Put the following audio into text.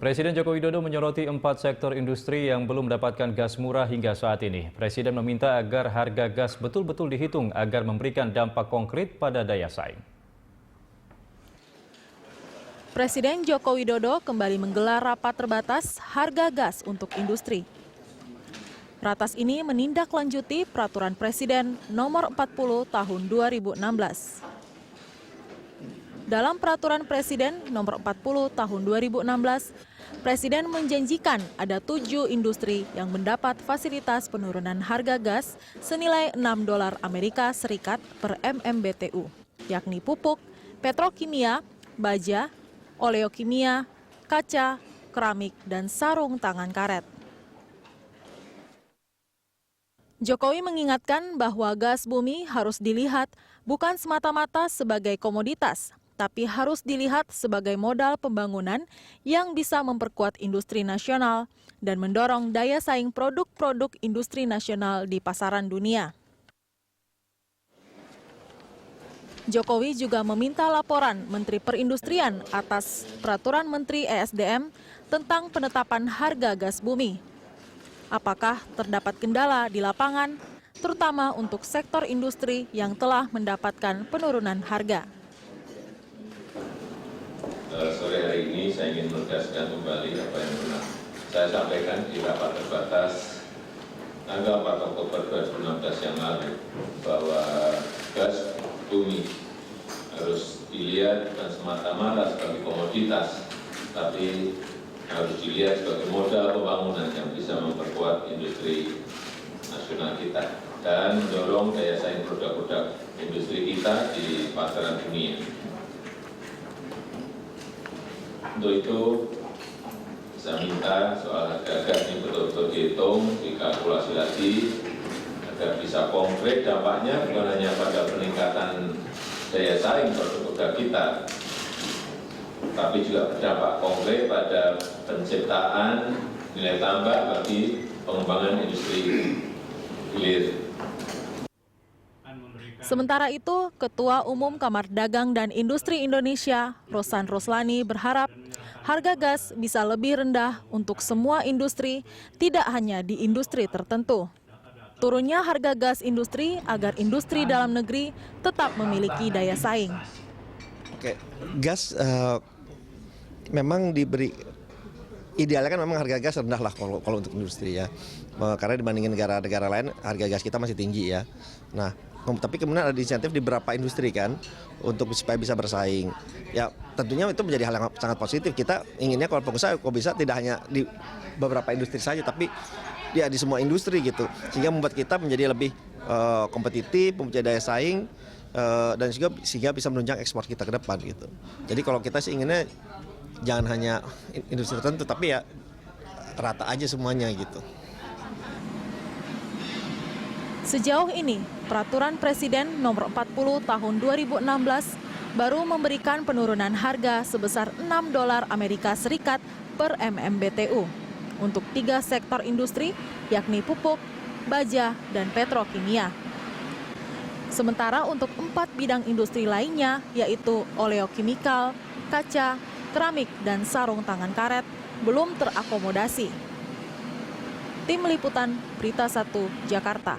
Presiden Joko Widodo menyoroti 4 sektor industri yang belum mendapatkan gas murah hingga saat ini. Presiden meminta agar harga gas betul-betul dihitung agar memberikan dampak konkret pada daya saing. Presiden Joko Widodo kembali menggelar rapat terbatas harga gas untuk industri. Ratas ini menindaklanjuti Peraturan Presiden Nomor 40 Tahun 2016. Dalam Peraturan Presiden Nomor 40 Tahun 2016, Presiden menjanjikan ada 7 industri yang mendapat fasilitas penurunan harga gas senilai $6 Amerika Serikat per MMBTU, yakni pupuk, petrokimia, baja, oleokimia, kaca, keramik, dan sarung tangan karet. Jokowi mengingatkan bahwa gas bumi harus dilihat bukan semata-mata sebagai komoditas, tapi harus dilihat sebagai modal pembangunan yang bisa memperkuat industri nasional dan mendorong daya saing produk-produk industri nasional di pasaran dunia. Jokowi juga meminta laporan Menteri Perindustrian atas Peraturan Menteri ESDM tentang penetapan harga gas bumi. Apakah terdapat kendala di lapangan, terutama untuk sektor industri yang telah mendapatkan penurunan harga. Sore hari ini saya ingin menegaskan kembali apa yang pernah saya sampaikan di rapat terbatas tanggal 4 Oktober 2016 yang lalu, bahwa gas bumi harus dilihat bukan semata-mata sebagai komoditas, tapi harus dilihat sebagai modal pembangunan yang bisa memperkuat industri nasional kita dan mendorong daya saing produk-produk industri kita di pasaran dunia. Untuk itu, saya minta soal harga gas ini betul-betul dihitung, dikalkulasi lagi, agar bisa konkret dampaknya bukan hanya pada peningkatan daya saing produk-produk kita, tapi juga berdampak konkret pada penciptaan nilai tambah bagi pengembangan industri hilir. Sementara itu, Ketua Umum Kamar Dagang dan Industri Indonesia, Rosan Roslani, berharap harga gas bisa lebih rendah untuk semua industri, tidak hanya di industri tertentu. Turunnya harga gas industri agar industri dalam negeri tetap memiliki daya saing. Oke, gas memang diberi idealnya kan memang harga gas rendah lah kalau untuk industri ya, karena dibandingin negara-negara lain harga gas kita masih tinggi ya. Nah, tapi kemudian ada insentif di beberapa industri kan untuk supaya bisa bersaing. Ya tentunya itu menjadi hal yang sangat positif. Kita inginnya kalau pengusaha kok bisa tidak hanya di beberapa industri saja, tapi ya di semua industri gitu, sehingga membuat kita menjadi lebih kompetitif, mempunyai daya saing, dan sehingga bisa menunjang ekspor kita ke depan gitu. Jadi kalau kita sih inginnya jangan hanya industri tertentu, tapi ya rata aja semuanya gitu. Sejauh ini, Peraturan Presiden Nomor 40 Tahun 2016 baru memberikan penurunan harga sebesar $6 Amerika Serikat per MMBTU untuk 3 sektor industri, yakni pupuk, baja, dan petrokimia. Sementara untuk 4 bidang industri lainnya, yaitu oleokimikal, kaca, keramik, dan sarung tangan karet, belum terakomodasi. Tim Liputan Berita 1, Jakarta.